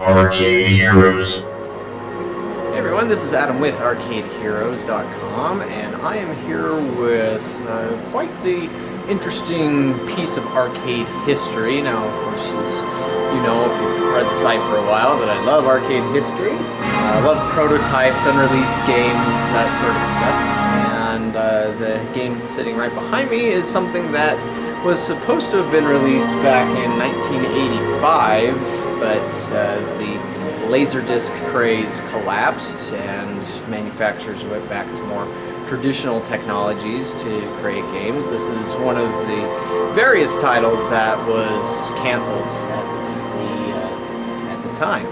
Arcade Heroes. Hey everyone, this is Adam with ArcadeHeroes.com, and I am here with quite the interesting piece of arcade history. Now, of course, as you know, if you've read the site for a while, that I love arcade history. I love prototypes, unreleased games, that sort of stuff. And the game sitting right behind me is something that was supposed to have been released back in 1985, but as the Laserdisc craze collapsed and manufacturers went back to more traditional technologies to create games, this is one of the various titles that was canceled at the time.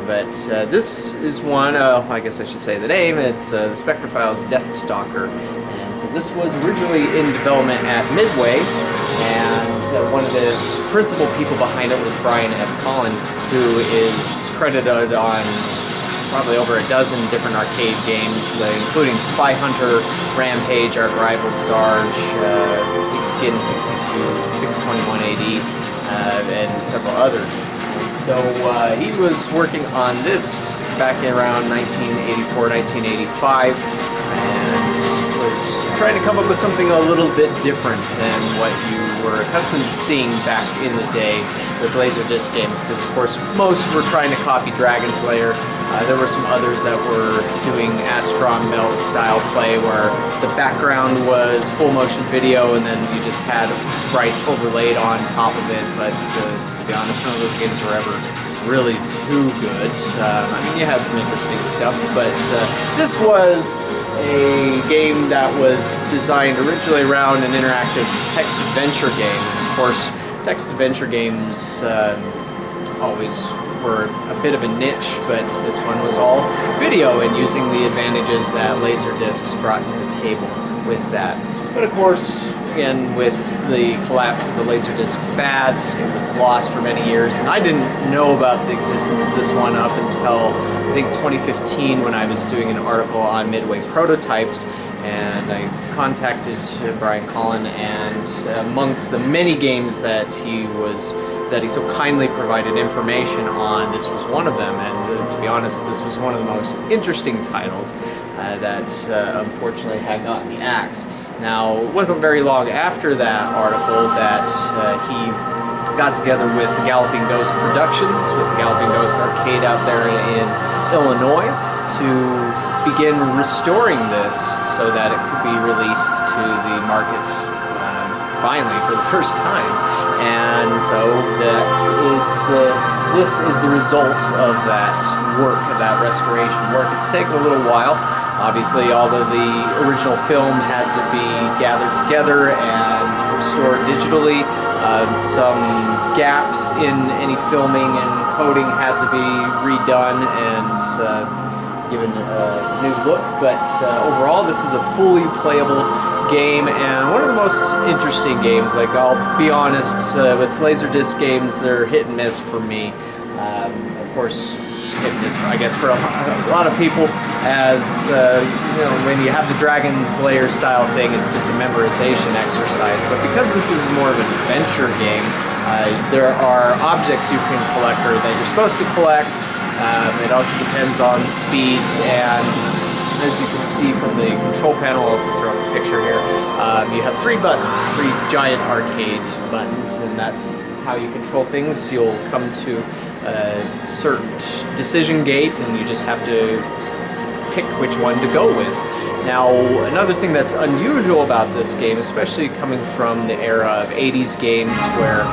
But this is one, I guess I should say the name, it's the Spectre Files Deathstalker. And so this was originally in development at Midway, and one of the principal people behind it was Brian F. Collin, who is credited on probably over a dozen different arcade games, including Spy Hunter, Rampage, Arch Rivals, Sarge, Pigskin 62, 621 AD, and several others. So he was working on this back in around 1984, 1985, and was trying to come up with something a little bit different than what you were accustomed to seeing back in the day with Laserdisc games, because of course most were trying to copy Dragon Slayer. There were some others that were doing Astron Melt style play where the background was full motion video and then you just had sprites overlaid on top of it, but to be honest, none of those games were ever really too good. I mean, you had some interesting stuff, but this was a game that was designed originally around an interactive text adventure game. And of course, text adventure games always were a bit of a niche, but this one was all video and using the advantages that Laserdiscs brought to the table with that. But of course, again, with the collapse of the Laserdisc fad, it was lost for many years, and I didn't know about the existence of this one up until I think 2015 when I was doing an article on Midway prototypes, and I contacted Brian Collin, and amongst the many games that he so kindly provided information on, this was one of them, and to be honest, this was one of the most interesting titles that unfortunately had gotten the axe. Now, it wasn't very long after that article that he got together with Galloping Ghost Productions, with the Galloping Ghost Arcade out there in Illinois, to begin restoring this so that it could be released to the market finally for the first time. And so this is the result of that work, of that restoration work. It's taken a little while. Obviously, all of the original film had to be gathered together and restored digitally. Some gaps in any filming and coding had to be redone and given a new look, but overall this is a fully playable game and one of the most interesting games. Like, I'll be honest, with Laserdisc games, they're hit and miss for me. Of course, hit and miss, I guess, for a lot of people, as you know, when you have the Dragon Slayer style thing, it's just a memorization exercise. But because this is more of an adventure game, there are objects you can collect or that you're supposed to collect. It also depends on speed, and as you can see from the control panel, I'll also throw up a picture here, you have three buttons, three giant arcade buttons, and that's how you control things. You'll come to a certain decision gate, and you just have to pick which one to go with. Now, another thing that's unusual about this game, especially coming from the era of 80s games where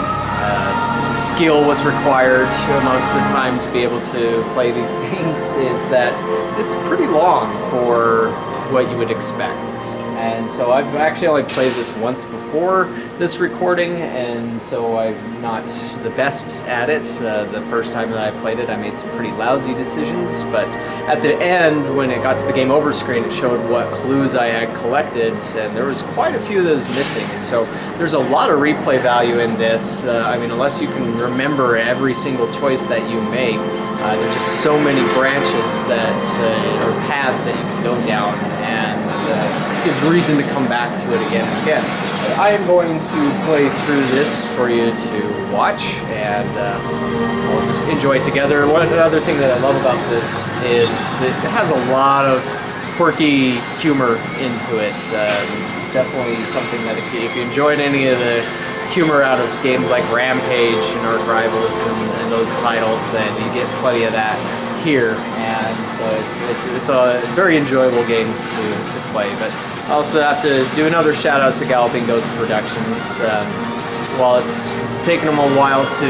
skill was required most of the time to be able to play these things, is that it's pretty long for what you would expect. And so I've actually only played this once before this recording, and so I'm not the best at it. The first time that I played it, I made some pretty lousy decisions, but at the end, when it got to the game over screen, it showed what clues I had collected, and there was quite a few of those missing. And so there's a lot of replay value in this. I mean, unless you can remember every single choice that you make, there's just so many branches that, or paths that you can go down, and gives reason to come back to it again and again. I am going to play through this for you to watch, and we'll just enjoy it together. One other thing that I love about this is it has a lot of quirky humor into it. Definitely something that if you enjoyed any of the humor out of games like Rampage and Arch Rivals and those titles, then you get plenty of that here, and so it's a very enjoyable game to play. But I also have to do another shout out to Galloping Ghost Productions. While it's taken them a while to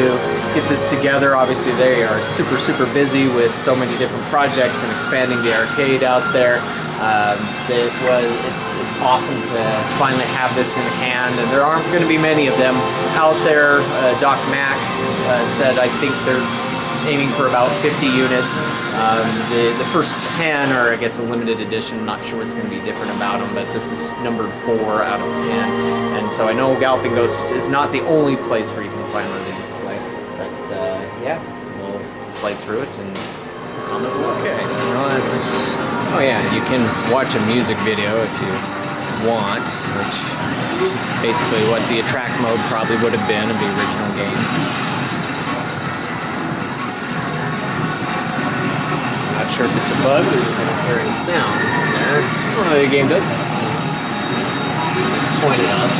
get this together, obviously they are super busy with so many different projects and expanding the arcade out there. It's awesome to finally have this in hand, and there aren't going to be many of them out there. Doc Mack said I think they're aiming for about 50 units. The first 10 are, I guess, a limited edition. I'm not sure what's going to be different about them, but this is numbered 4 out of 10. And so I know Galloping Ghost is not the only place where you can find one of these to play. But yeah, we'll play through it and comment. Okay. Well, oh yeah, you can watch a music video if you want, which is basically what the attract mode probably would have been of the original game. Not sure if it's a bug or you're going to hear any sound from there. Well, the game does have sound. It's pointed up.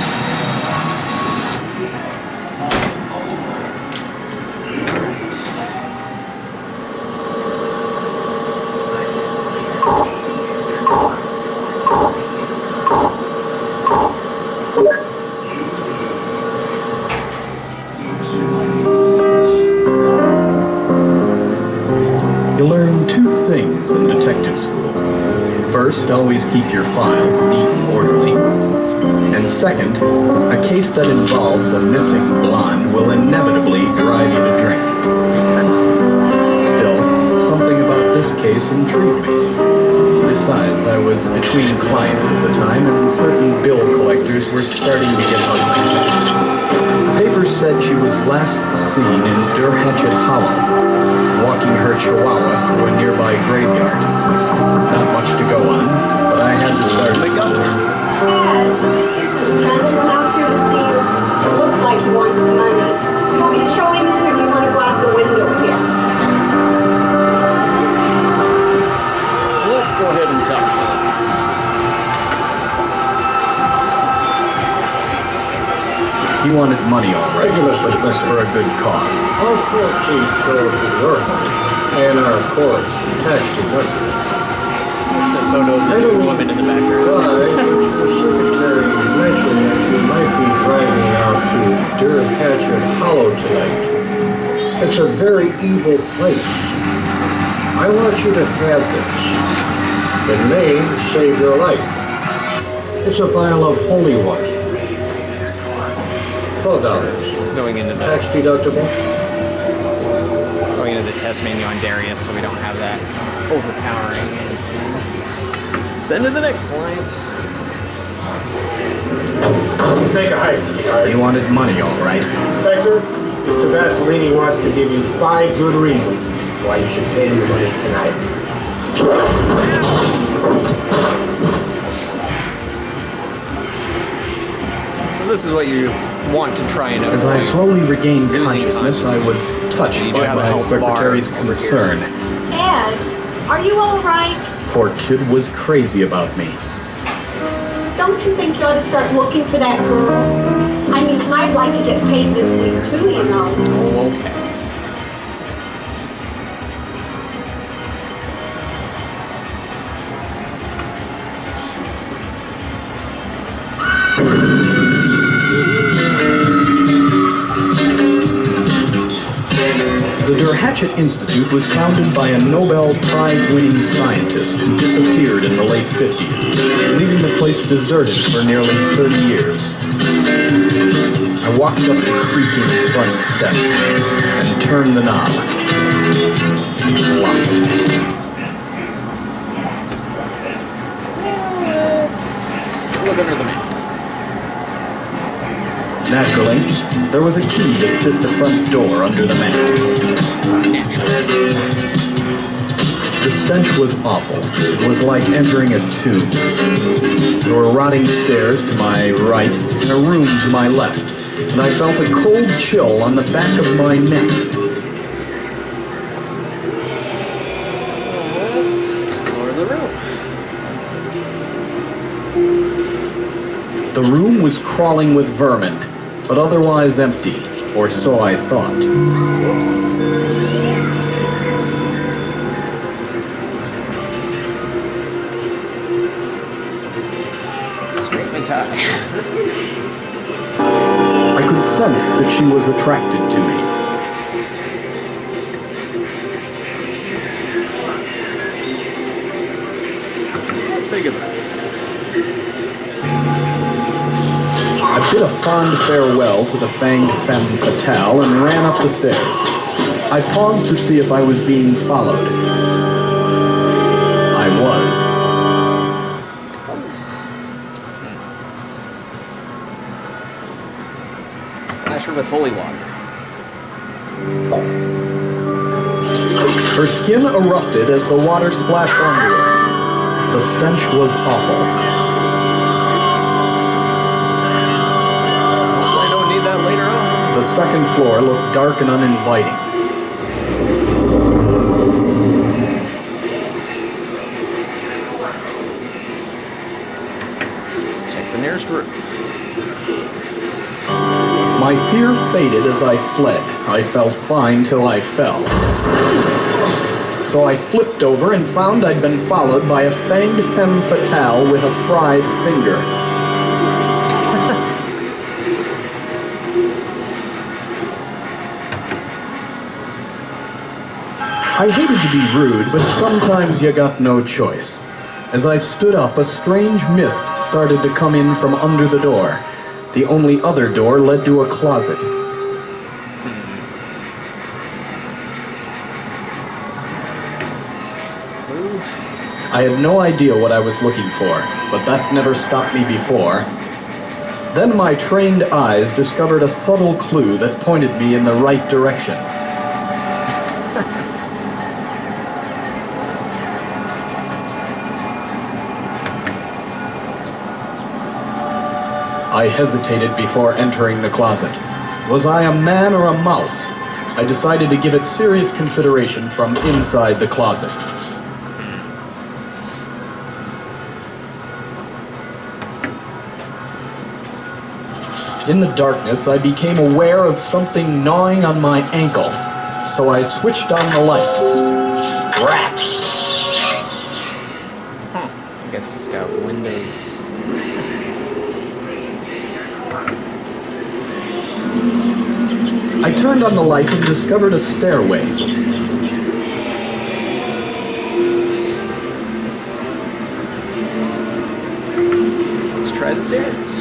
You learn 2 things in detective school. First, always keep your files neat and orderly. And second, a case that involves a missing blonde will inevitably drive you to drink. Still, something about this case intrigued me. Besides, I was between clients at the time, and certain bill collectors were starting to get ugly. The paper said she was last seen in Deathstalker Hollow, walking her chihuahua through a nearby graveyard. Not much to go on, but I had to start somewhere. Dad, there's a gentleman out here to see you. It looks like he wants some money. You want me to show him in, or do you want to go out the window here? Let's go ahead and talk to him. He wanted money, all right, but it was for a good cause. Our proceeds go to your home and our course tax deductible. The photo of the nude woman in the background. But the secretary mentioned that you might be driving out to Deathstalker Hollow tonight. It's a very evil place. I want you to have this. It may save your life. It's a vial of holy water. $12. Going into the Tax deductible. Going into the test menu on Darius, so we don't have that overpowering anything. Send to the next client. Take a hike, sweetheart. He wanted money, all right. Spectre, Mr. Vasilini wants to give you 5 good reasons why you should pay your money tonight. So this is what you want to try and avoid. As I slowly regained Losing consciousness, I was touched You do by have a my health bar secretary's over concern. Ed, are you all right? Poor kid was crazy about me. Don't you think you ought to start looking for that girl? I mean, I'd like to get paid this week too, you know. Oh, okay. The Deathstalker Institute was founded by a Nobel Prize-winning scientist who disappeared in the late 50s, leaving the place deserted for nearly 30 years. I walked up the creaking front steps and turned the knob. Locked. Let's look under the mat. Naturally, there was a key that fit the front door under the mat. Naturally. The stench was awful. It was like entering a tomb. There were rotting stairs to my right and a room to my left, and I felt a cold chill on the back of my neck. Let's explore the room. The room was crawling with vermin, but otherwise empty, or so I thought. Whoops. Straight my tie. I could sense that she was attracted to me. Let's say goodbye. I bid a fond farewell to the fanged femme fatale and ran up the stairs. I paused to see if I was being followed. I was. Splash her with holy water. Her skin erupted as the water splashed onto her. The stench was awful. Hopefully I don't need that later on. The second floor looked dark and uninviting. Let's check the nearest room. My fear faded as I fled. I felt fine till I fell. So I flipped over and found I'd been followed by a fanged femme fatale with a fried finger. I hated to be rude, but sometimes you got no choice. As I stood up, a strange mist started to come in from under the door. The only other door led to a closet. I had no idea what I was looking for, but that never stopped me before. Then my trained eyes discovered a subtle clue that pointed me in the right direction. I hesitated before entering the closet. Was I a man or a mouse? I decided to give it serious consideration from inside the closet. In the darkness, I became aware of something gnawing on my ankle, so I switched on the lights. Rats! I guess he's got windows. I turned on the light and discovered a stairway. Let's try the stairs.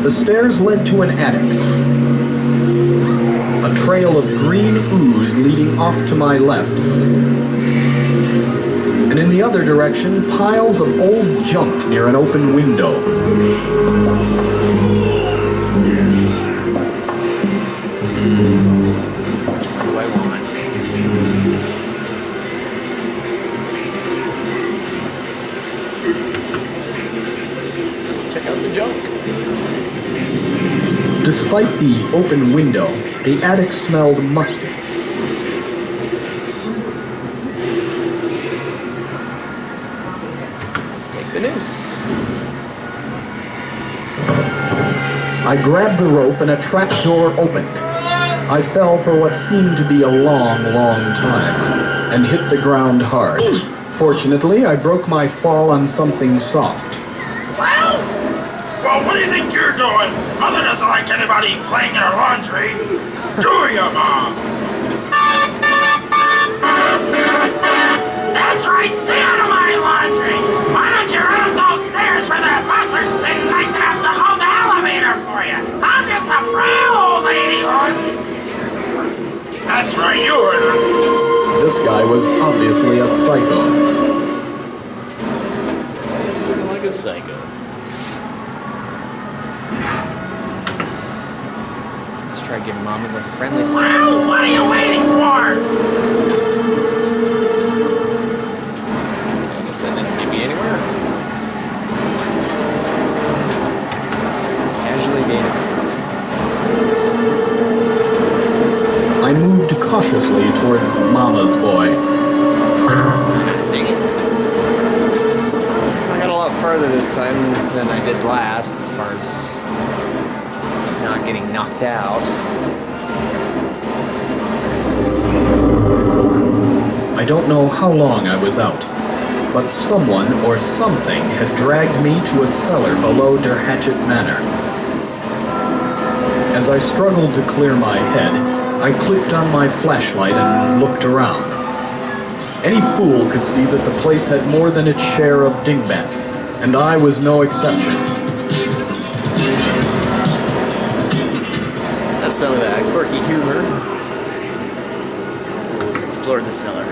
The stairs led to an attic. A trail of green ooze leading off to my left. And in the other direction, piles of old junk near an open window. What do I want? Check out the junk. Despite the open window, the attic smelled musty. Let's take the noose. I grabbed the rope and a trap door opened. I fell for what seemed to be a long, long time and hit the ground hard. Fortunately, I broke my fall on something soft. Well, what do you think you're doing? Mother doesn't like anybody playing in her laundry. Do you, Mom? That's right, stay out of my laundry. Why don't you run up those stairs where that butler's been nice enough to hold the elevator for you? I'm just a frail old lady who's... That's right, you heard her. This guy was obviously a psycho. Looking like a psycho. Let's try giving Mom a friendly smile. Well, what are you waiting for? cautiously towards Mama's boy. Dang it. I got a lot farther this time than I did last as far as not getting knocked out. I don't know how long I was out, but someone or something had dragged me to a cellar below Der Hatchet Manor. As I struggled to clear my head, I clicked on my flashlight and looked around. Any fool could see that the place had more than its share of dingbats, and I was no exception. That's some of that quirky humor. Let's explore the cellar.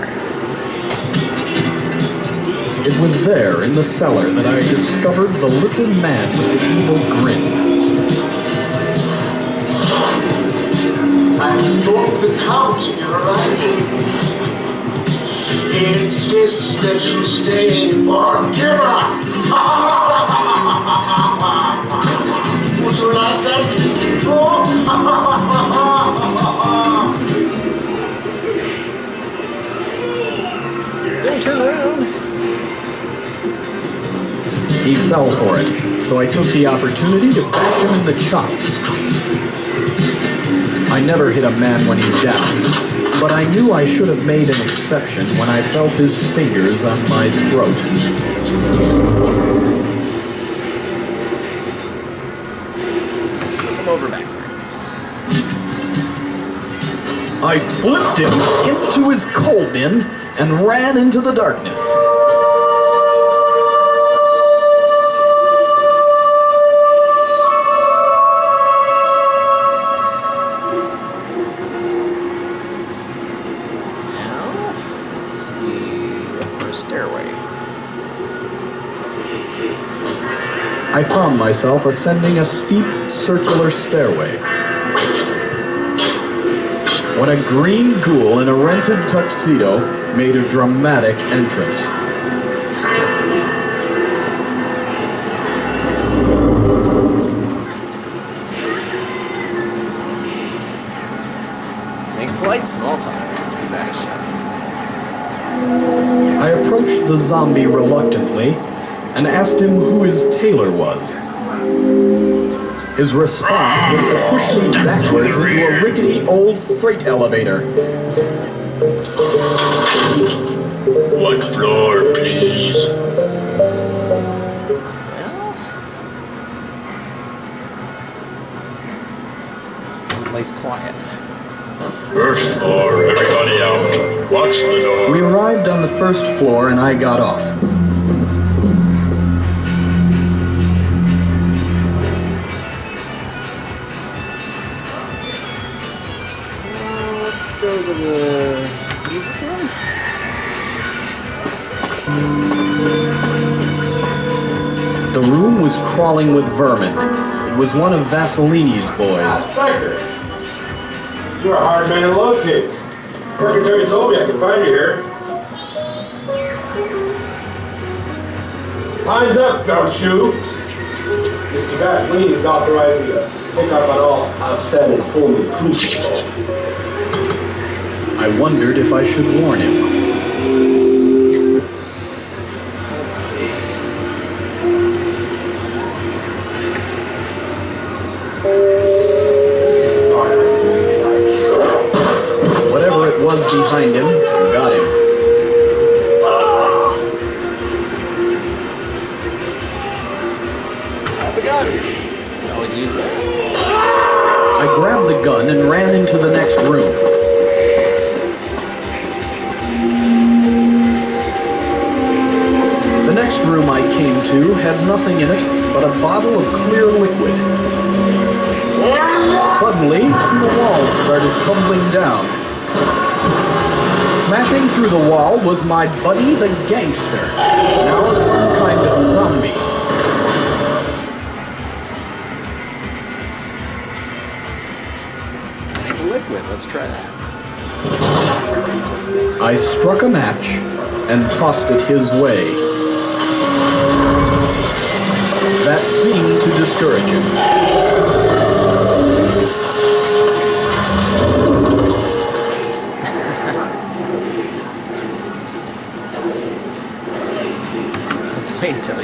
It was there, in the cellar, that I discovered the little man with the evil grin. I spoke the count in your writing. He insists that you stay forever. Would you like that? Don't turn around. He fell for it, so I took the opportunity to bash him in the chops. I never hit a man when he's down, but I knew I should have made an exception when I felt his fingers on my throat. Flip him over backwards. I flipped him into his coal bin and ran into the darkness. I found myself ascending a steep, circular stairway, when a green ghoul in a rented tuxedo made a dramatic entrance. Make polite small talk. Let's give that a shot. I approached the zombie reluctantly and asked him who his tailor was. His response was to push me backwards into a rickety old freight elevator. What floor, please? Someplace quiet. First floor, everybody out. Watch the door. We arrived on the first floor and I got off. Let's go to the music room. The room was crawling with vermin. It was one of Vasellini's boys. Spectre, you're a hard man to locate. Secretary told me I could find you here. Lines up, gumshoe. Mr. Vaseline is authorized me to pick up on all outstanding phone inclusive. I wondered if I should warn him. Let's see. Whatever it was behind him, got him. Have the gun. Can always use that. I grabbed the gun and ran into the next room. The next room I came to had nothing in it but a bottle of clear liquid. Suddenly, the walls started tumbling down. Smashing through the wall was my buddy the gangster, now some kind of zombie. Liquid. Let's try that. I struck a match and tossed it his way. That seemed to discourage him.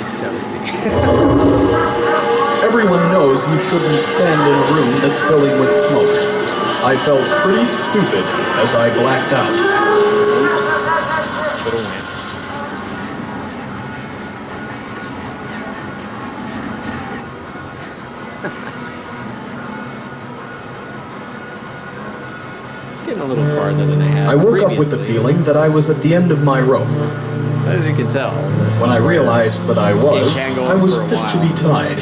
He's toasty. Everyone knows you shouldn't stand in a room that's filling with smoke. I felt pretty stupid as I blacked out. Oops. Little wince. Getting a little farther than I had. I woke up with the previously. feeling that I was at the end of my rope. As you can tell. When I realized that I was for a fit to while. be tied.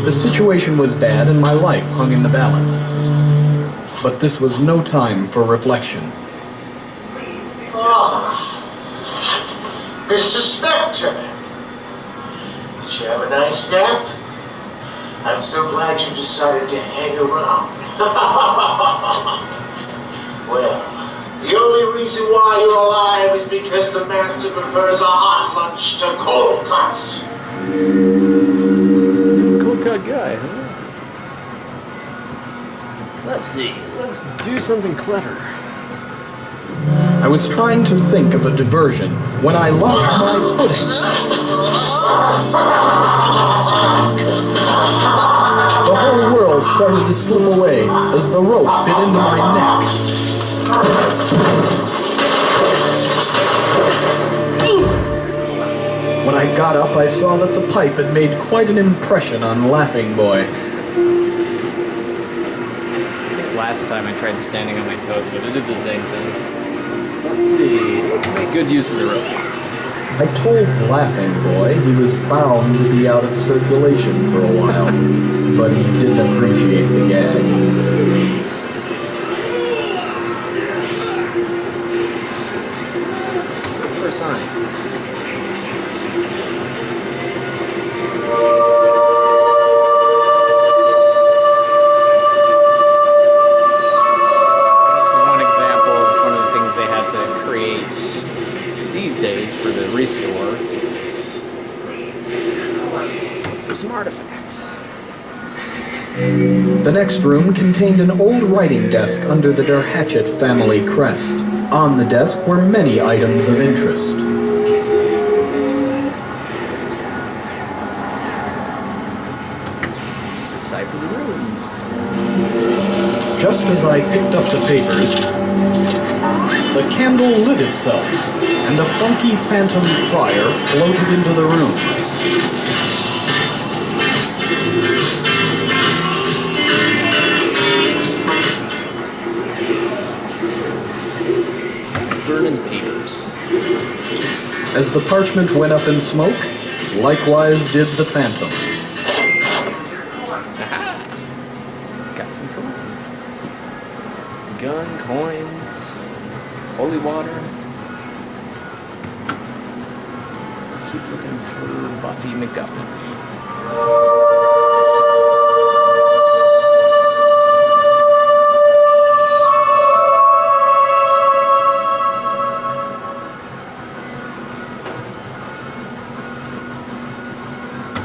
The situation was bad and my life hung in the balance. But this was no time for reflection. Mr. Spectre. Did you have a nice nap? I'm so glad you decided to hang around. Well, the only reason why you're alive is because the master prefers a hot lunch to cold cuts. Cold cut guy, huh? Let's see. Let's do something clever. I was trying to think of a diversion when I lost my footing. The whole world started to slip away as the rope bit into my neck. When I got up, I saw that the pipe had made quite an impression on Laughing Boy. Last time I tried standing on my toes, but it did the same thing. Let's see. Let's make good use of the rope. I told Laughing Boy he was bound to be out of circulation for a while, but he didn't appreciate the gag. Let's look for a sign. This is one example of one of the things they had to create these days for the restore. For some artifacts. The next room contained an old writing desk under the Der Hatchet family crest. On the desk were many items of interest. Let's decipher the runes. Just as I picked up the papers, the candle lit itself, and a funky phantom friar floated into the room. Burn his papers. As the parchment went up in smoke, likewise did the phantom. Aha! Got some coins. Gun, coins, holy water. Let's keep looking for Buffy McGuffin.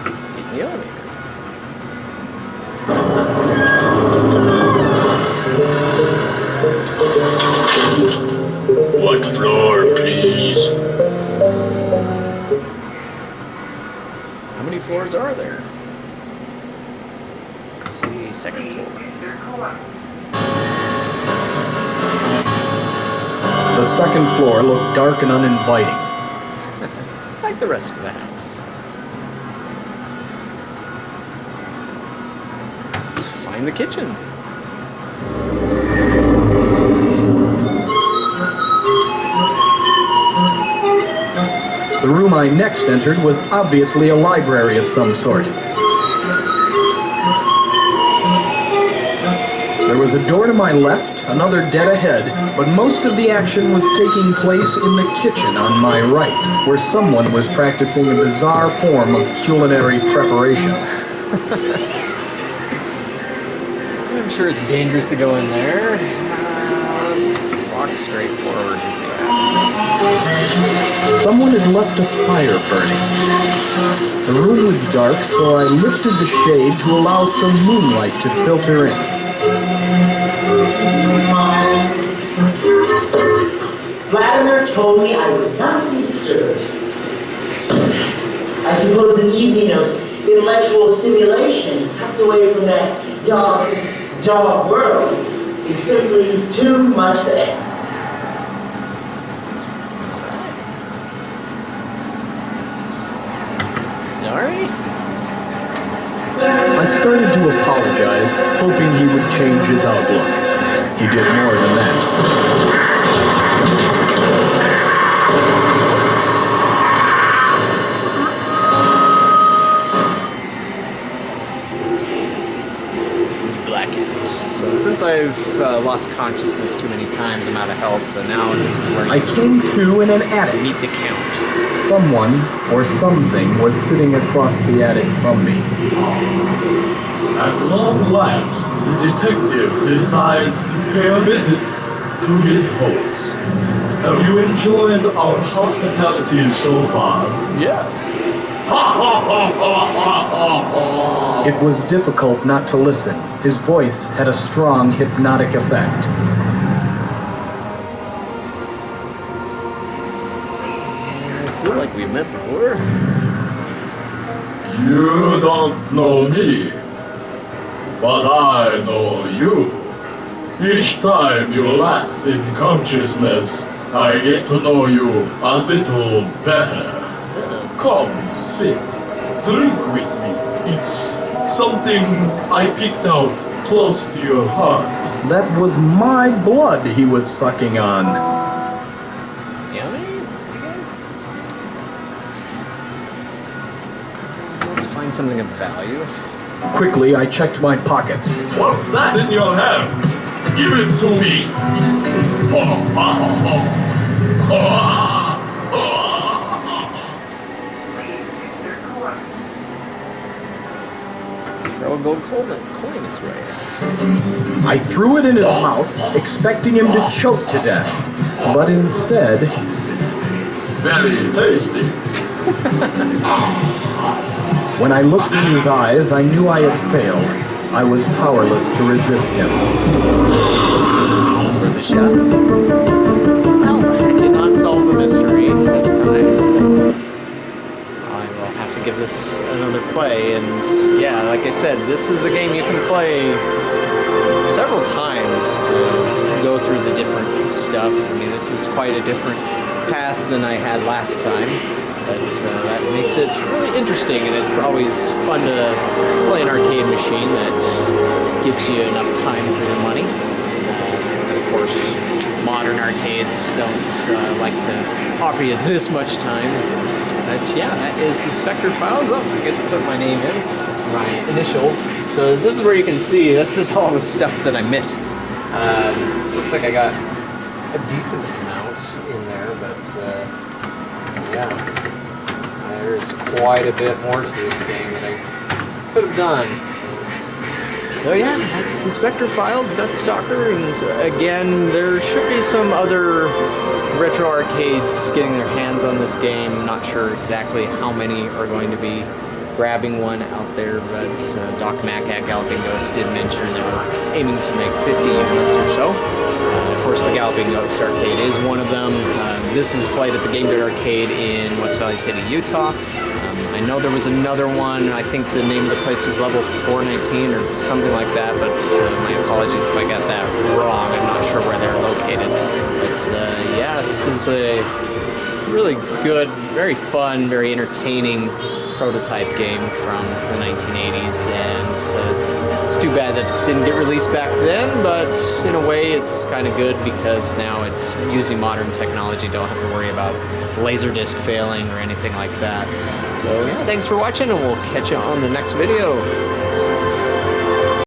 Let's beat the elevator. What floor, please? How many floors are there? Let's see, second floor. The second floor looked dark and uninviting. Like the rest of the house. Let's find the kitchen. The room I next entered was obviously a library of some sort. There was a door to my left, another dead ahead, but most of the action was taking place in the kitchen on my right, where someone was practicing a bizarre form of culinary preparation. I'm sure it's dangerous to go in there. Let's walk straight forward and see what happens. Someone had left a fire burning. The room was dark, so I lifted the shade to allow some moonlight to filter in. Vladimir told me I would not be disturbed. visual stimulation tucked away from that dark, dark world is simply too much to ask. Sorry? I started to apologize, hoping he would change his outlook. He did more than that. Blackout. So since I've lost consciousness too many times, I'm out of health, so now this is where I came to in an attic. meet the count. Someone or something was sitting across the attic from me. At long last, the detective decides to pay a visit to his host. Have you enjoyed our hospitality so far? Yes. It was difficult not to listen. His voice had a strong hypnotic effect. I feel like we met before. You don't know me, but I know you. Each time you lapse in consciousness, I get to know you a little better. Come, sit, drink with me. It's something I picked out close to your heart. That was my blood he was sucking on. Yummy? You guys? Let's find something of value. Quickly, I checked my pockets. What's that in your hand? Give it to me. Throw a gold coin his way. I threw it in his mouth, expecting him to choke to death. But instead, Very tasty. when I looked in his eyes, I knew I had failed. I was powerless to resist him. It's worth a shot. Well, I did not solve the mystery this time, so I will have to give this another play. And yeah, like I said, this is a game you can play several times to go through the different stuff. I mean, this was quite a different path than I had last time. But that makes it really interesting, and it's always fun to play an arcade machine that gives you enough time for your money. And of course, modern arcades don't like to offer you this much time. But yeah, that is the Spectre files. Oh, I get to put my name in, my initials. So this is where you can see, this is all the stuff that I missed. Looks like I got a decent amount in there, but yeah. There's quite a bit more to this game that I could have done. So yeah, that's the Spectre files, Deathstalker, and again, there should be some other retro arcades getting their hands on this game. I'm not sure exactly how many are going to be grabbing one out there, but Doc Mack at Galloping Ghost did mention they were aiming to make 50 units or so. Of course, the Galloping Ghost arcade is one of them. This was played at the Game Good Arcade in West Valley City, Utah. I know there was another one. I think the name of the place was Level 419 or something like that, but my apologies if I got that wrong. I'm not sure where they're located. But yeah, this is a really good, very fun, very entertaining prototype game from the 1980s, and it's too bad that it didn't get released back then, but in a way it's kind of good because now it's using modern technology, don't have to worry about Laserdisc failing or anything like that. So yeah, thanks for watching, and we'll catch you on the next video.